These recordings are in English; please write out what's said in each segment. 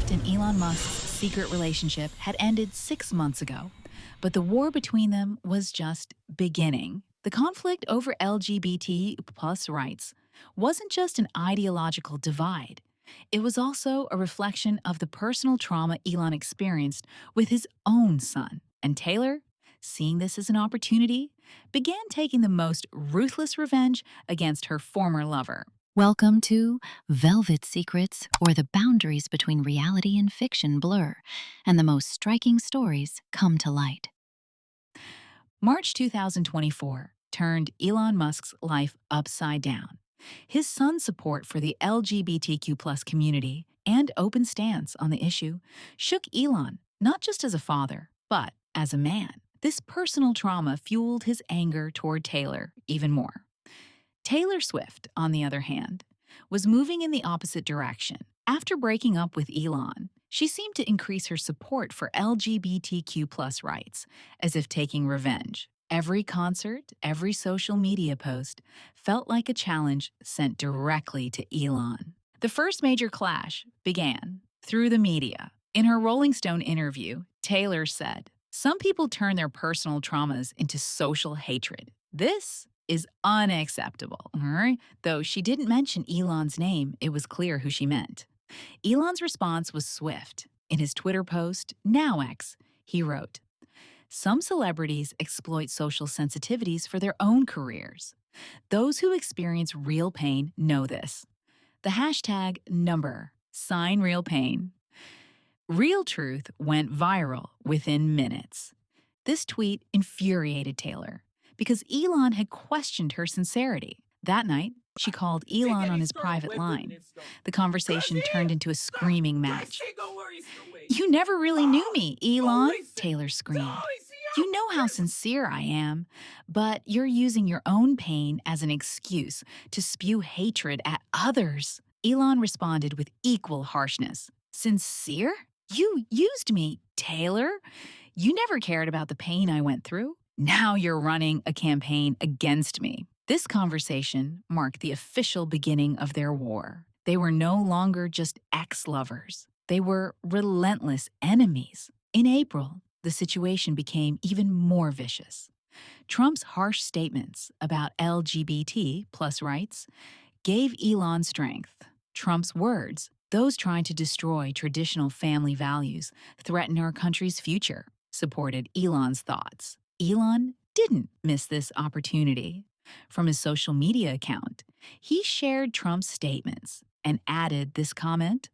Musk and Elon Musk's secret relationship had ended 6 months ago, but the war between them was just beginning. The conflict over LGBT plus rights wasn't just an ideological divide. It was also a reflection of the personal trauma Elon experienced with his own son. And Taylor, seeing this as an opportunity, began taking the most ruthless revenge against her former lover. Welcome to Velvet Secrets, where the boundaries between reality and fiction blur, and the most striking stories come to light. March 2024 turned Elon Musk's life upside down. His son's support for the LGBTQ plus community and open stance on the issue shook Elon, not just as a father, but as a man. This personal trauma fueled his anger toward Taylor even more. Taylor Swift, on the other hand, was moving in the opposite direction. After breaking up with Elon, she seemed to increase her support for LGBTQ plus rights, as if taking revenge. Every concert, every social media post felt like a challenge sent directly to Elon. The first major clash began through the media. In her Rolling Stone interview, Taylor said, "Some people turn their personal traumas into social hatred. This is unacceptable." All right? Though she didn't mention Elon's name, it was clear who she meant. Elon's response was swift. In his Twitter post, now X, he wrote, "Some celebrities exploit social sensitivities for their own careers. Those who experience real pain know this." The hashtag number, sign real pain. Real truth went viral within minutes. This tweet infuriated Taylor because Elon had questioned her sincerity. That night, she called Elon on his private line. The conversation turned into a screaming match. "You never really knew me, Elon," Taylor screamed. "You know how sincere I am, but you're using your own pain as an excuse to spew hatred at others." Elon responded with equal harshness. "Sincere? You used me, Taylor. You never cared about the pain I went through. Now you're running a campaign against me." This conversation marked the official beginning of their war. They were no longer just ex-lovers. They were relentless enemies. In April, the situation became even more vicious. Trump's harsh statements about LGBT plus rights gave Elon strength. Trump's words, "Those trying to destroy traditional family values threaten our country's future," supported Elon's thoughts. Elon didn't miss this opportunity. From his social media account, he shared Trump's statements and added this comment,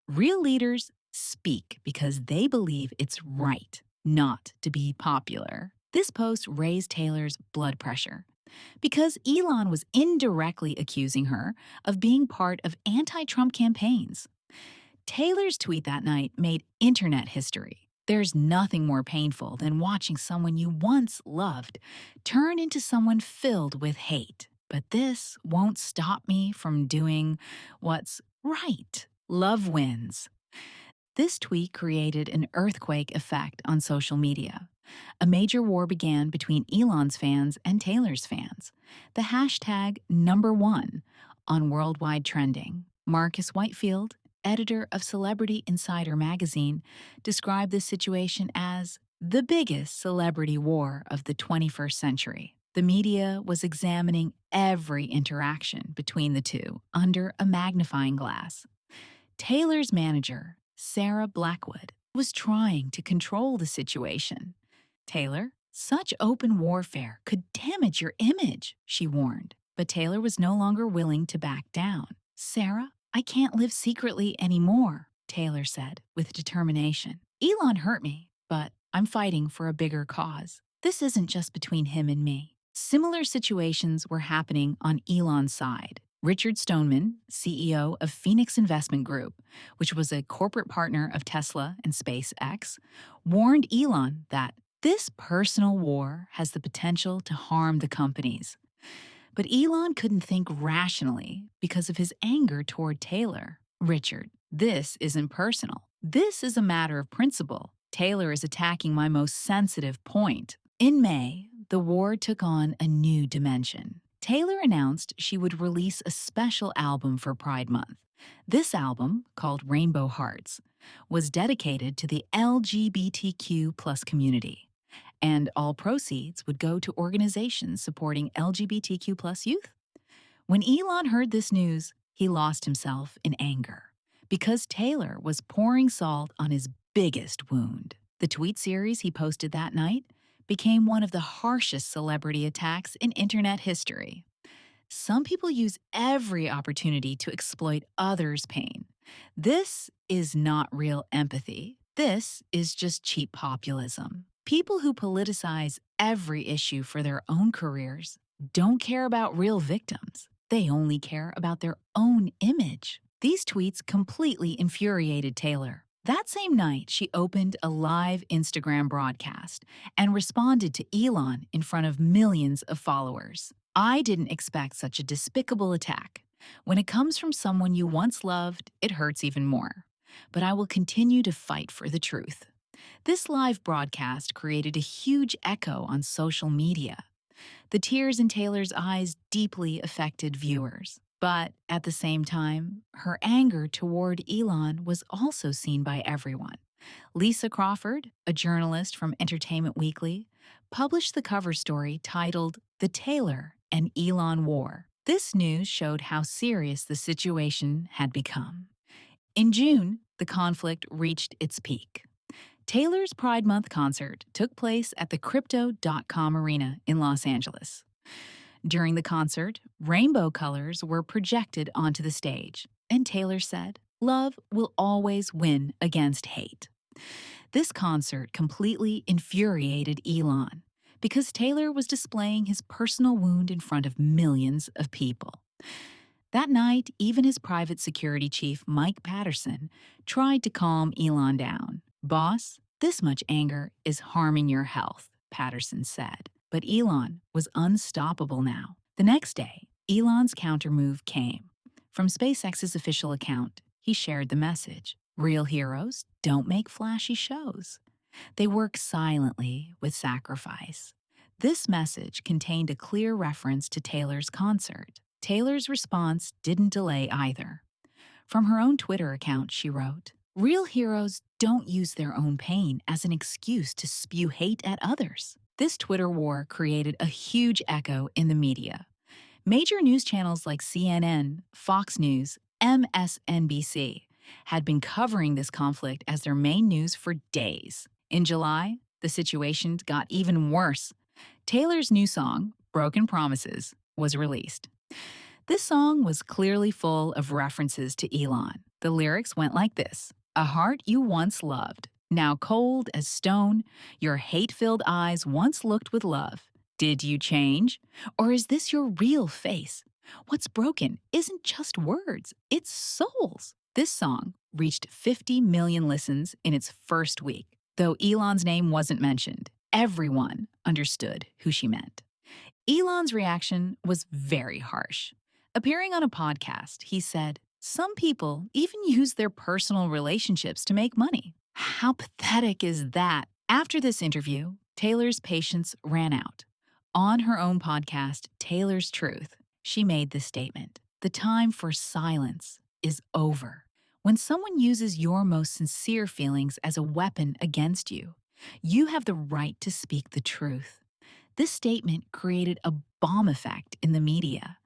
"Real leaders speak because they believe it's right, not to be popular." This post raised Taylor's blood pressure because Elon was indirectly accusing her of being part of anti-Trump campaigns. Taylor's tweet that night made internet history. There's nothing more painful than watching someone you once loved turn into someone filled with hate. But this won't stop me from doing what's right. Love wins. This tweet created an earthquake effect on social media. A major war began between Elon's fans and Taylor's fans. The hashtag #1 on worldwide trending. Marcus Whitefield, editor of Celebrity Insider magazine, described this situation as the biggest celebrity war of the 21st century. The media was examining every interaction between the two under a magnifying glass. Taylor's manager, Sarah Blackwood, was trying to control the situation. "Taylor, such open warfare could damage your image," she warned. But Taylor was no longer willing to back down. "Sarah, I can't live secretly anymore," Taylor said with determination. "Elon hurt me, but I'm fighting for a bigger cause. This isn't just between him and me." Similar situations were happening on Elon's side. Richard Stoneman, CEO of Phoenix Investment Group, which was a corporate partner of Tesla and SpaceX, warned Elon that this personal war has the potential to harm the companies. But Elon couldn't think rationally because of his anger toward Taylor. "Richard, this isn't personal. This is a matter of principle. Taylor is attacking my most sensitive point." In May, the war took on a new dimension. Taylor announced she would release a special album for Pride Month. This album, called Rainbow Hearts, was dedicated to the LGBTQ plus community, and all proceeds would go to organizations supporting LGBTQ plus youth. When Elon heard this news, he lost himself in anger because Taylor was pouring salt on his biggest wound. The tweet series he posted that night became one of the harshest celebrity attacks in internet history. Some people use every opportunity to exploit others' pain. This is not real empathy. This is just cheap populism. People who politicize every issue for their own careers don't care about real victims. They only care about their own image. These tweets completely infuriated Taylor. That same night, she opened a live Instagram broadcast and responded to Elon in front of millions of followers. I didn't expect such a despicable attack. When it comes from someone you once loved, it hurts even more. But I will continue to fight for the truth. This live broadcast created a huge echo on social media. The tears in Taylor's eyes deeply affected viewers. But at the same time, her anger toward Elon was also seen by everyone. Lisa Crawford, a journalist from Entertainment Weekly, published the cover story titled The Taylor and Elon War. This news showed how serious the situation had become. In June, the conflict reached its peak. Taylor's Pride Month concert took place at the Crypto.com Arena in Los Angeles. During the concert, rainbow colors were projected onto the stage, and Taylor said, "Love will always win against hate." This concert completely infuriated Elon because Taylor was displaying his personal wound in front of millions of people. That night, even his private security chief, Mike Patterson, tried to calm Elon down. "Boss, this much anger is harming your health," Patterson said. But Elon was unstoppable now. The next day, Elon's countermove came. From SpaceX's official account, he shared the message: "Real heroes don't make flashy shows. They work silently with sacrifice." This message contained a clear reference to Taylor's concert. Taylor's response didn't delay either. From her own Twitter account, she wrote, "Real heroes don't use their own pain as an excuse to spew hate at others." This Twitter war created a huge echo in the media. Major news channels like CNN, Fox News, MSNBC had been covering this conflict as their main news for days. In July, the situation got even worse. Taylor's new song, Broken Promises, was released. This song was clearly full of references to Elon. The lyrics went like this: "A heart you once loved, now cold as stone, your hate-filled eyes once looked with love. Did you change? Or is this your real face? What's broken isn't just words, it's souls." This song reached 50 million listens in its first week. Though Elon's name wasn't mentioned, everyone understood who she meant. Elon's reaction was very harsh. Appearing on a podcast, he said, "Some people even use their personal relationships to make money." How pathetic is that? After this interview, Taylor's patience ran out. On her own podcast, Taylor's Truth, she made this statement: "The time for silence is over. When someone uses your most sincere feelings as a weapon against you, you have the right to speak the truth." This statement created a bomb effect in the media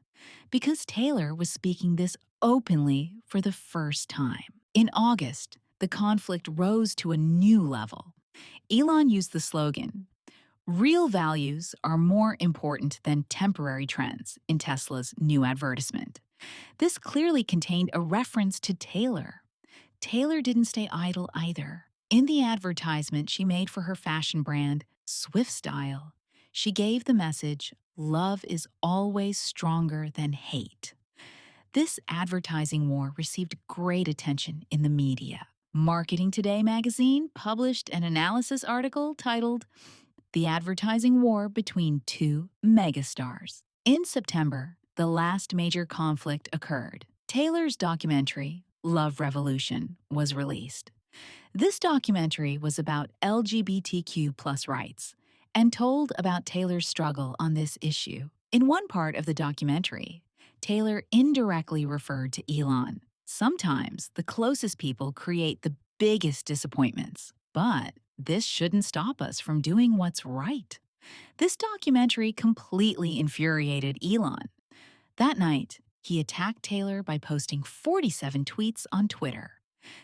because Taylor was speaking this openly for the first time. In August, the conflict rose to a new level. Elon used the slogan, "Real values are more important than temporary trends," in Tesla's new advertisement. This clearly contained a reference to Taylor. Taylor didn't stay idle either. In the advertisement she made for her fashion brand, Swift Style, she gave the message, "Love is always stronger than hate." This advertising war received great attention in the media. Marketing Today magazine published an analysis article titled, "The Advertising War Between Two Megastars." In September, the last major conflict occurred. Taylor's documentary, Love Revolution, was released. This documentary was about LGBTQ plus rights and told about Taylor's struggle on this issue. In one part of the documentary, Taylor indirectly referred to Elon. Sometimes the closest people create the biggest disappointments, but this shouldn't stop us from doing what's right. This documentary completely infuriated Elon. That night, he attacked Taylor by posting 47 tweets on Twitter.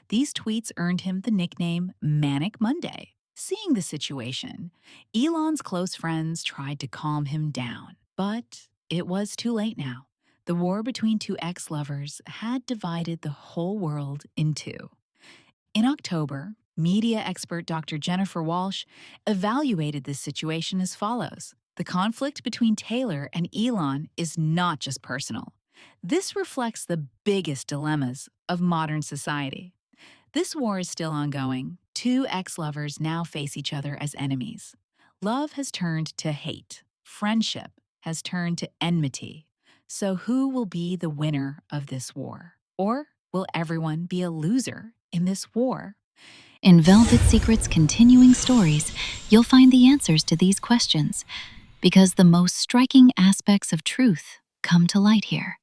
These tweets earned him the nickname Manic Monday. Seeing the situation, Elon's close friends tried to calm him down, but it was too late now. The war between two ex lovers had divided the whole world in two. In October, media expert Dr. Jennifer Walsh evaluated this situation as follows. The conflict between Taylor and Elon is not just personal. This reflects the biggest dilemmas of modern society. This war is still ongoing. Two ex lovers now face each other as enemies. Love has turned to hate. Friendship has turned to enmity. So, who will be the winner of this war? Or will everyone be a loser in this war? In Velvet Secret's continuing stories, you'll find the answers to these questions because the most striking aspects of truth come to light here.